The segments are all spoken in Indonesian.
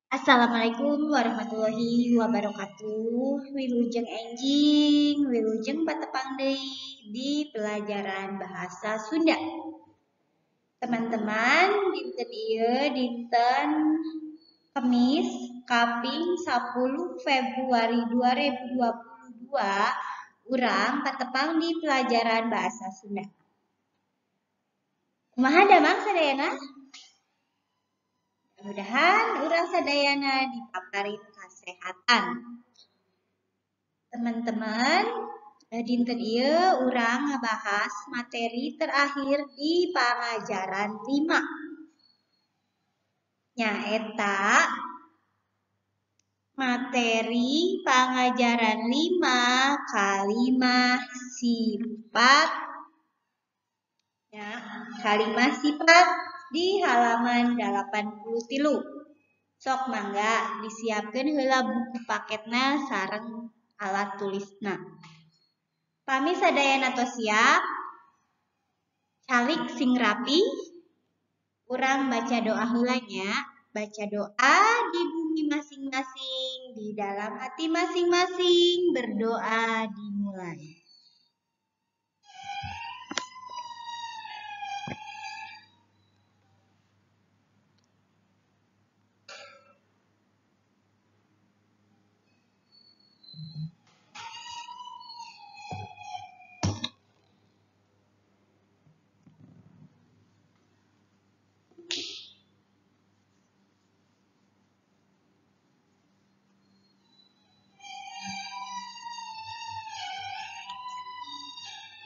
Assalamualaikum warahmatullahi wabarakatuh. Wilujeng enjing, wilujeng patepang deui di pelajaran bahasa Sunda. Teman-teman, dinten ieu dinten Kamis kaping 10 Februari 2022 urang patepang di pelajaran bahasa Sunda. Kumaha damang sadayana? Mudah-mudahan urang sadayana dipaparin kasehatan. Teman-teman, dinten ieu urang ngebahas materi terakhir di pangajaran 5. Nyaeta materi pangajaran 5 kalimah sifat. Kalimah sifat di halaman 83. Sok mangga disiapkeun heula buku paketna sareng alat tulisna. Pami sadayana tos siap? Calik sing rapi. Urang baca doa heula nya. Baca doa di bumi masing-masing, di dalam hati masing-masing, berdoa dimulai.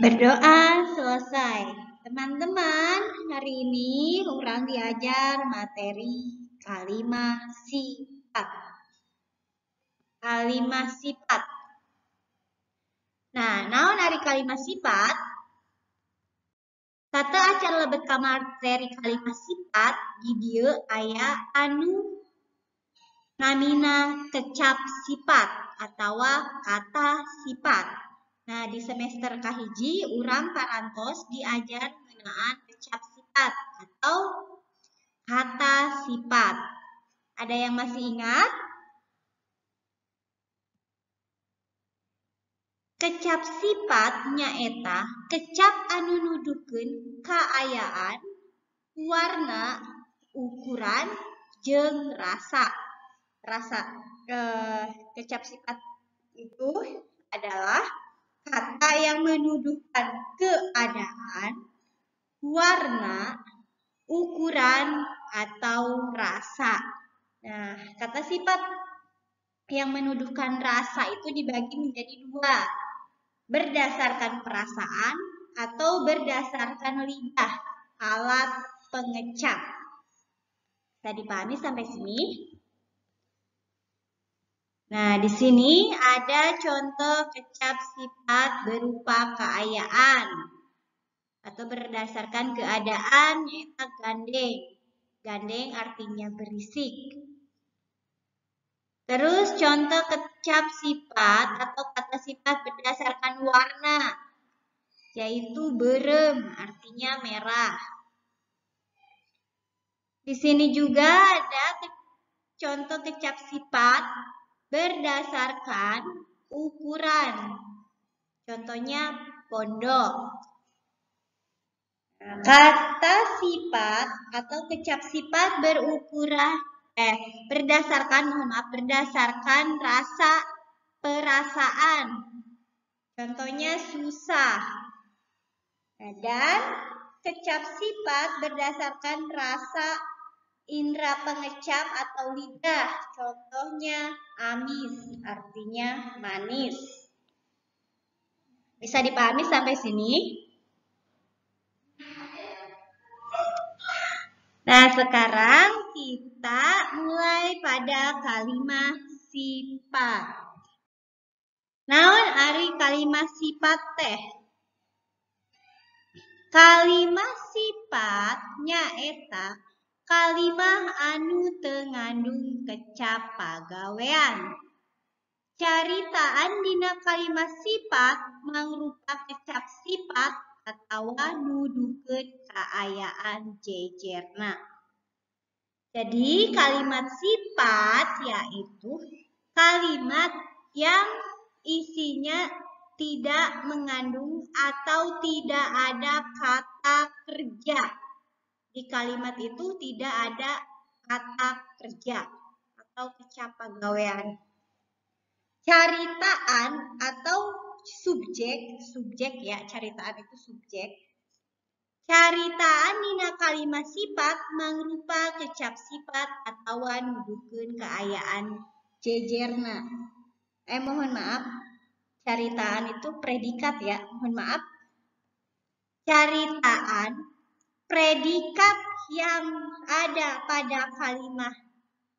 Berdoa selesai. Teman-teman, hari ini urang diajar materi kalimah sifat. Kalimah sifat. Nah, naon ari kalimah sifat? Tata acan lebet ka materi kalimah sifat di dieu aya anu namina kecap sifat atawa kata sifat. Nah, di semester kahiji urang parantos diajar ngeunaan kecap sifat atau kata sifat. Ada yang masih ingat? Kecap sifat nyaeta kecap anu nuduhkeun kaayaan, warna, ukuran, jeung rasa. Kecap sifat itu adalah kata yang menuduhkan keadaan, warna, ukuran, atau rasa. Nah, kata sifat yang menuduhkan rasa itu dibagi menjadi dua. Berdasarkan perasaan atau berdasarkan lidah, alat pengecap. Bisa dipahami sampai sini? Nah, di sini ada contoh kecap sifat berupa keayaan atau berdasarkan keadaan, yaitu gandeng. Gandeng artinya berisik. Terus contoh kecap sifat atau kata sifat berdasarkan warna, yaitu berem, artinya merah. Di sini juga ada contoh kecap sifat berdasarkan ukuran. Contohnya pondok. Kata sifat atau kecap sifat berdasarkan rasa perasaan. Contohnya susah. Dan kecap sifat berdasarkan rasa indera pengecap atau lidah. Contohnya amis, artinya manis. Bisa dipahami sampai sini? Nah, sekarang kita mulai pada kalimah sifat. Naon ari kalimah sifat teh? Kalimah sifat nyaeta kalimah anu teu ngandung kecap pagawean. Caritaan dina kalimah sifat mangrupa kecap sifat atawa nuduhkeun kaayaan jejerna. Jadi kalimat sifat yaitu kalimat yang isinya tidak mengandung atau tidak ada kata kerja. Di kalimat itu tidak ada kata kerja atau kecap pagawean. Caritaan atau subjek ya, caritaan itu subjek. Caritaan dina kalimat sifat mangrupa kecap sifat atau nuduhkeun kaayaan jejerna. Mohon maaf, caritaan itu predikat ya, mohon maaf. Caritaan predikat yang ada pada kalimat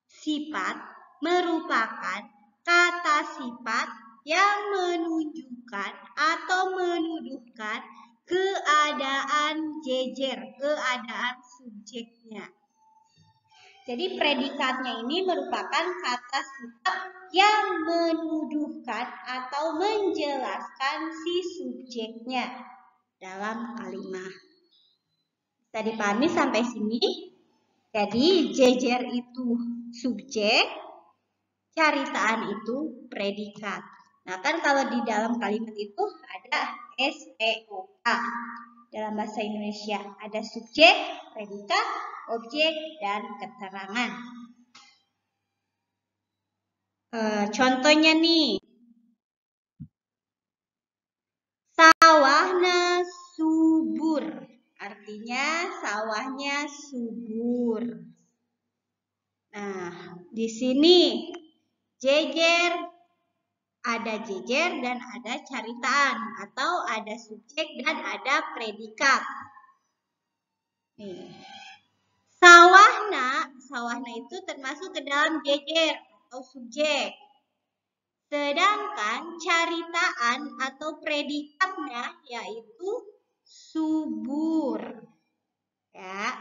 sifat merupakan kata sifat yang menunjukkan atau menuduhkan keadaan jejer, keadaan subjeknya. Jadi predikatnya ini merupakan kata sifat yang menuduhkan atau menjelaskan si subjeknya dalam kalimat. Bisa dipahami sampai sini? Jadi jejer itu subjek, caritaan itu predikat. Nah kan kalau di dalam kalimat itu ada SPOK. Dalam bahasa Indonesia ada subjek, predikat, objek, dan keterangan. Contohnya nih. Sawahna subur. Artinya sawahnya subur. Nah, di sini jejer, ada jejer dan ada caritaan atau ada subjek dan ada predikat. Nih. Sawahna itu termasuk ke dalam jejer atau subjek. Sedangkan caritaan atau predikatnya yaitu subur. Ya.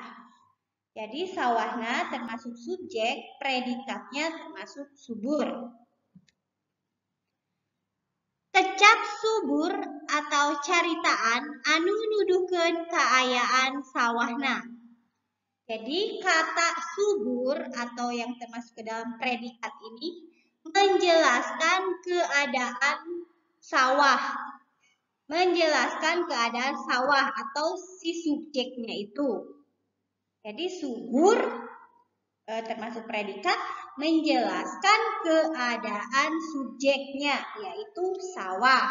Jadi sawahna termasuk subjek, predikatnya termasuk subur. Kecap subur atau caritaan anu nuduhkeun kaayaan sawahna. Jadi kata subur atau yang termasuk ke dalam predikat ini menjelaskan keadaan sawah. Menjelaskan keadaan sawah atau si subjeknya itu. Jadi subur termasuk predikat menjelaskan keadaan subjeknya yaitu sawah.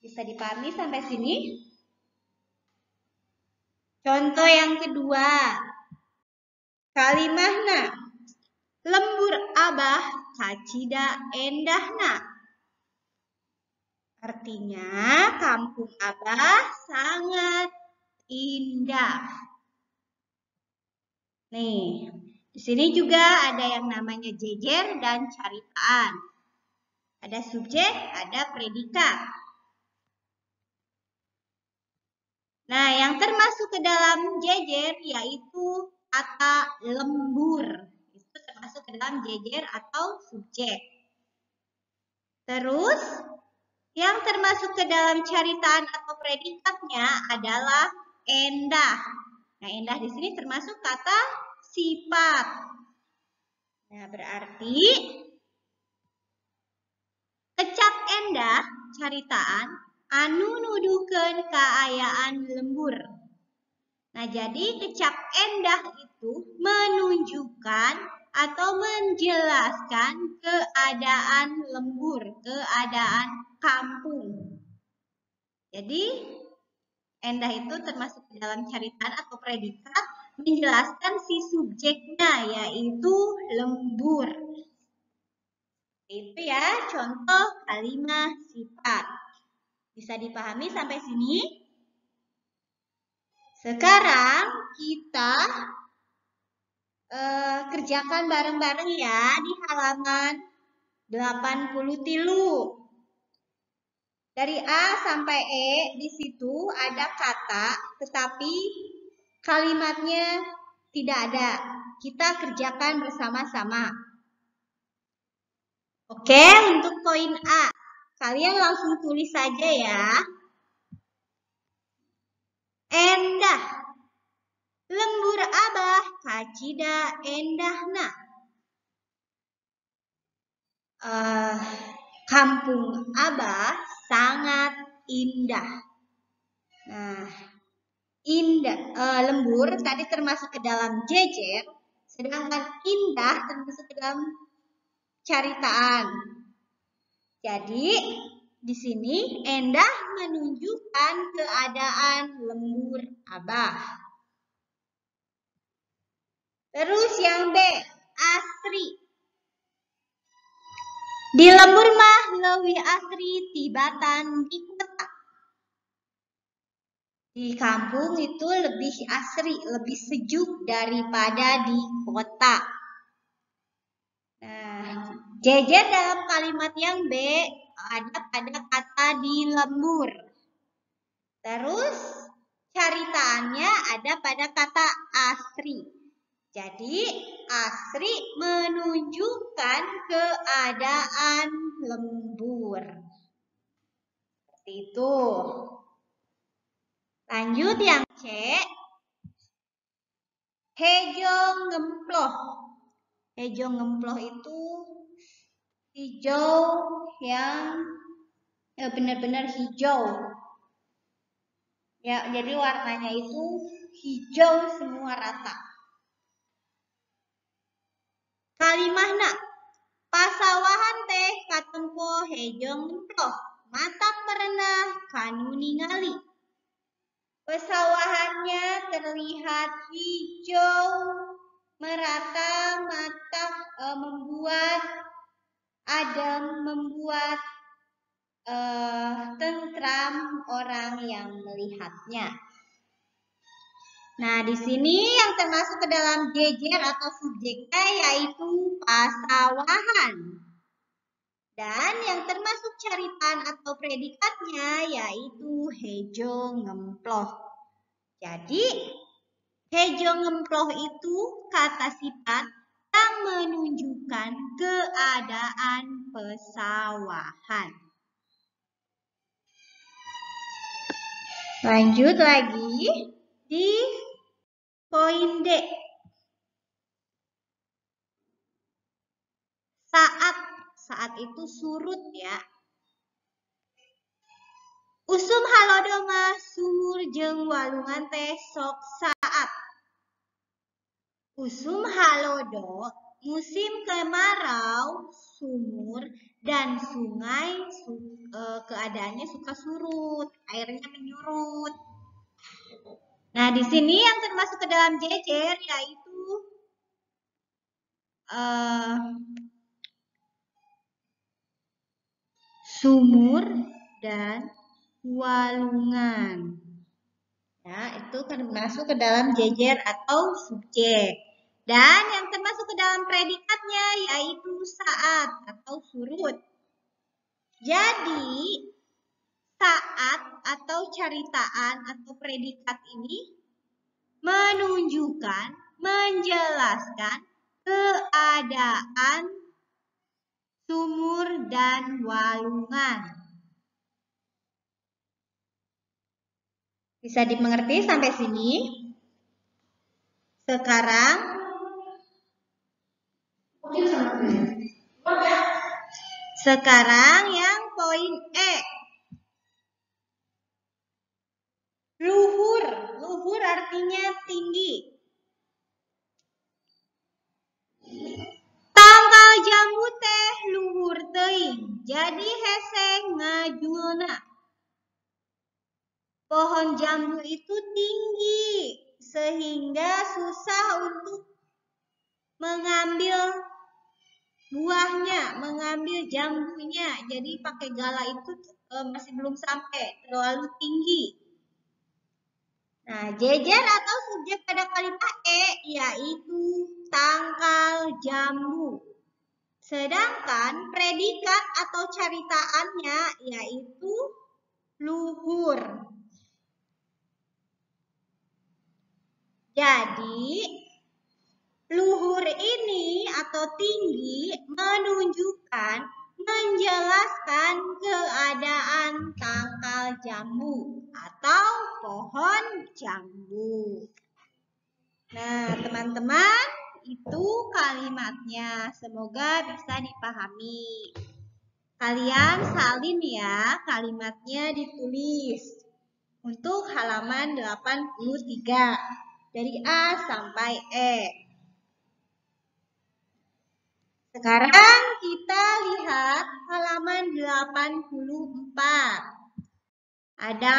Bisa dipahami sampai sini? Contoh yang kedua. Kalimahna lembur abah kacida endahna. Artinya kampung abah sangat indah. Nih, di sini juga ada yang namanya jejer dan caritaan. Ada subjek, ada predikat. Nah, yang termasuk ke dalam jejer yaitu kata lembur. Itu termasuk ke dalam jejer atau subjek. Terus, yang termasuk ke dalam caritaan atau predikatnya adalah endah. Nah, endah di sini termasuk kata sifat. Nah, berarti kecap endah caritaan anu nuduhkeun kaayaan lembur. Nah, jadi kecap endah itu menunjukkan atau menjelaskan keadaan lembur, keadaan kampung. Jadi endah itu termasuk dalam caritaan atau predikat menjelaskan si subjeknya yaitu lembur. Itu ya contoh kalimat sifat. Bisa dipahami sampai sini? Sekarang kita kerjakan bareng-bareng ya di halaman 83. Dari A sampai E di situ ada kata, tetapi kalimatnya tidak ada. Kita kerjakan bersama-sama. Oke, untuk poin A, kalian langsung tulis saja ya. Endah, Lembur Abah kacida endahna. Kampung Abah sangat indah. Nah, indah, lembur tadi termasuk ke dalam jejer, sedangkan indah termasuk ke dalam caritaan. Jadi di sini endah menunjukkan keadaan lembur Abah. Terus yang B, asri. Di lembur mah leuwih asri tibatan di kota. Di kampung itu lebih asri, lebih sejuk daripada di kota. Nah, jejer dalam kalimat yang B ada pada kata di lembur. Terus caritaannya ada pada kata asri. Jadi asri menunjukkan keadaan lembur. Seperti itu. Lanjut yang C. Hejo ngemploh. Hejo ngemploh itu hijau yang benar-benar hijau. Ya, jadi warnanya itu hijau semua rata. Kalimahna pasawahan teh katempo hejo ngemploh. Matak merenah kanu ningali. Pesawahannya terlihat hijau merata, matak membuat adem, membuat tentram orang yang melihatnya. Nah, di sini yang termasuk ke dalam jejer atau subjeknya yaitu pasawahan. Dan yang termasuk caritaan atau predikatnya yaitu hejo ngemploh. Jadi, hejo ngemploh itu kata sifat yang menunjukkan keadaan pesawahan. Lanjut lagi di poin D. Saat itu surut ya. Usum halodo mah sumur jeung walungan teh sok saat. Usum halodo musim kemarau, sumur dan sungai keadaannya suka surut, airnya menyurut. Nah, di sini yang termasuk ke dalam jejer yaitu sumur dan walungan. Ya, itu termasuk ke dalam jejer atau subjek. Dan yang termasuk ke dalam predikatnya yaitu saat atau surut. Jadi, saat atau caritaan atau predikat ini menunjukkan, menjelaskan keadaan sumur dan walungan. Bisa dimengerti sampai sini? Sekarang yang poin E. Luhur. Luhur artinya tinggi. Tangkal jambu teh luhur teuing. Jadi hese ngajulna. Pohon jambu itu tinggi sehingga susah untuk mengambil buahnya, mengambil jambunya. Jadi pakai gala itu masih belum sampai, terlalu tinggi. Nah, jejer atau subjek pada kalimat E yaitu tangkal jambu. Sedangkan predikat atau caritaannya yaitu luhur. Jadi, luhur ini atau tinggi menunjukkan, menjelaskan keadaan tangkal jambu atau pohon jambu. Nah, teman-teman, itu kalimatnya. Semoga bisa dipahami. Kalian salin ya, kalimatnya ditulis. Untuk halaman 83. Dari A sampai E. Sekarang kita lihat halaman 84. Ada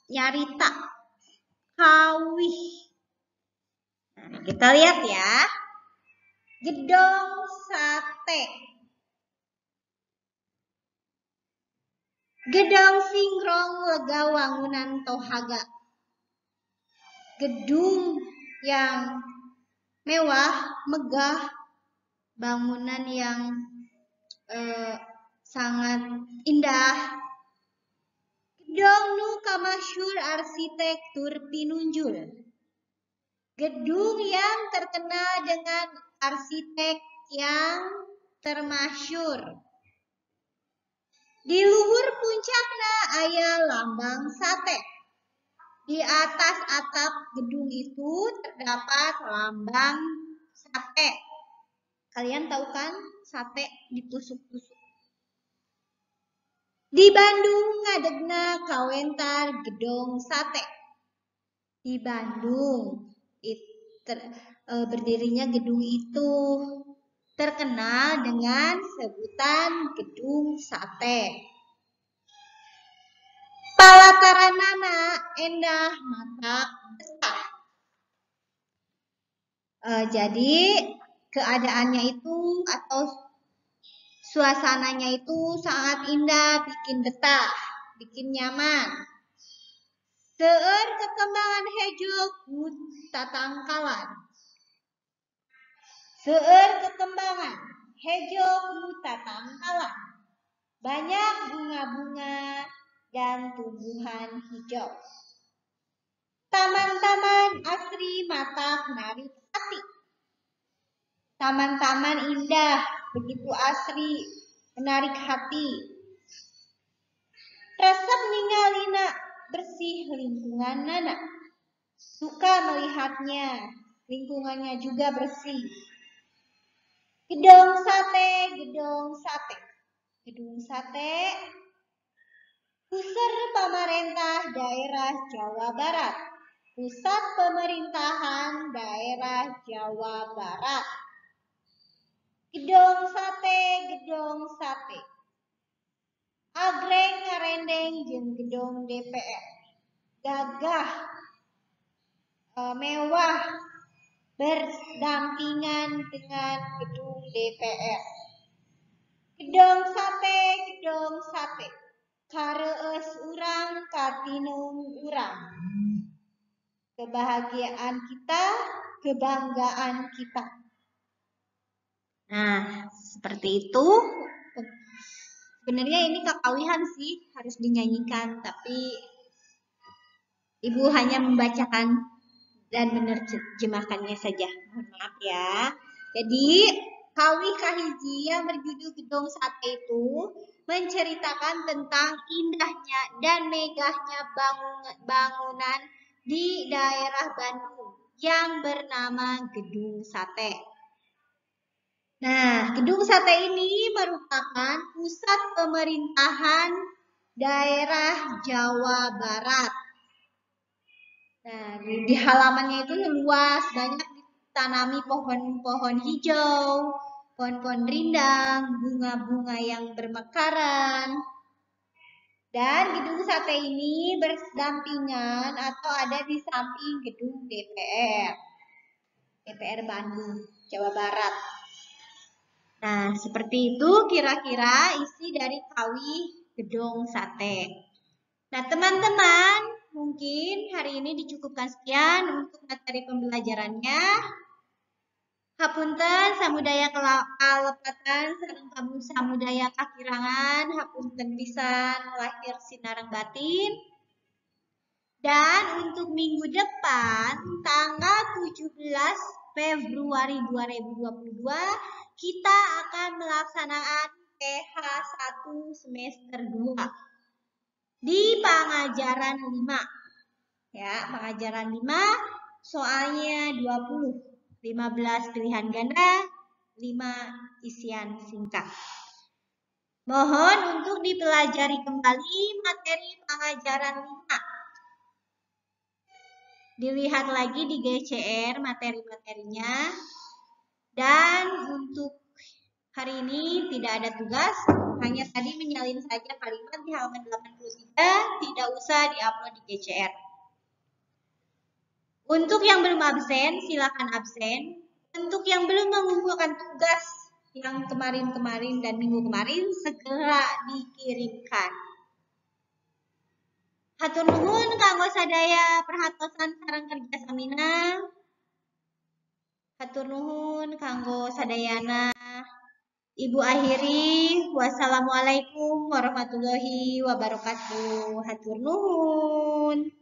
nyarita, kawih. Nah, kita lihat ya. Gedong sate. Gedong singgrong lega wangunan tohaga. Gedung yang mewah, megah, bangunan yang sangat indah. Gedong nu kamasyur arsitektur pinunjul. Gedung yang terkenal dengan arsitek yang termasyur. Di luhur puncakna aya lambang sate. Di atas atap gedung itu terdapat lambang sate. Kalian tahu kan sate ditusuk-tusuk. Di Bandung ngadegna kawentar gedong sate. Di Bandung berdirinya gedung itu terkenal dengan sebutan gedung sate. Palataranana endah mata betah. Jadi keadaannya itu atau suasananya itu sangat indah, bikin betah, bikin nyaman. Seueur kekembangan hejo ku tatangkalan. Seueur kekembangan hejo ku tatangkalan. Banyak bunga-bunga dan tumbuhan hijau. Taman-taman asri mata menarik hati. Taman-taman indah, begitu asri, menarik hati. Resep ninggalina bersih lingkungan nana. Suka melihatnya, lingkungannya juga bersih. Gedong sate, gedong sate. Gedung sate, pusat pemerintah daerah Jawa Barat. Pusat pemerintahan daerah Jawa Barat. Gedong sate, gedong sate. Agreng ngarendeng jeung gedong DPR. Gagah, mewah, berdampingan dengan gedung DPR. Gedong sate, gedong sate. Kareueus urang katinung urang. Kebahagiaan kita, kebanggaan kita. Nah, seperti itu. Sebenarnya ini kekawihan sih, harus dinyanyikan, tapi Ibu hanya membacakan dan menerjemahkannya saja. Mohon maaf ya. Jadi, kawih kahiji yang berjudul Gedong Sate itu menceritakan tentang indahnya dan megahnya bangunan di daerah Bandung yang bernama Gedung Sate. Nah, Gedung Sate ini merupakan pusat pemerintahan daerah Jawa Barat. Nah, di halamannya itu luas, banyak ditanami pohon-pohon hijau, pohon-pohon rindang, bunga-bunga yang bermekaran. Dan gedung sate ini berdampingan atau ada di samping gedung DPR. DPR Bandung, Jawa Barat. Nah, seperti itu kira-kira isi dari kawih gedong sate. Nah, teman-teman, mungkin hari ini dicukupkan sekian untuk materi pembelajarannya. Hapunten samudaya kalepatan sareng samudaya kakirangan, hapunten pisan lahir sinareng batin. Dan untuk minggu depan, tanggal 17 Februari 2022, kita akan melaksanakan PH1 semester 2 di pengajaran 5. Ya, pengajaran 5 soalnya 20. 15 pilihan ganda, 5 isian singkat. Mohon untuk dipelajari kembali materi pengajaran 5. Dilihat lagi di GCR materi-materinya. Dan untuk hari ini tidak ada tugas, hanya tadi menyalin saja kalimat di halaman 83, tidak usah diupload di GCR. Untuk yang belum absen, silakan absen. Untuk yang belum mengumpulkan tugas yang kemarin-kemarin dan minggu kemarin, segera dikirimkan. Hatur nuhun kanggo sadaya perhatosan sareng kerja samina. Hatur nuhun kanggo sadayana. Ibu akhiri, wassalamualaikum warahmatullahi wabarakatuh. Hatur nuhun.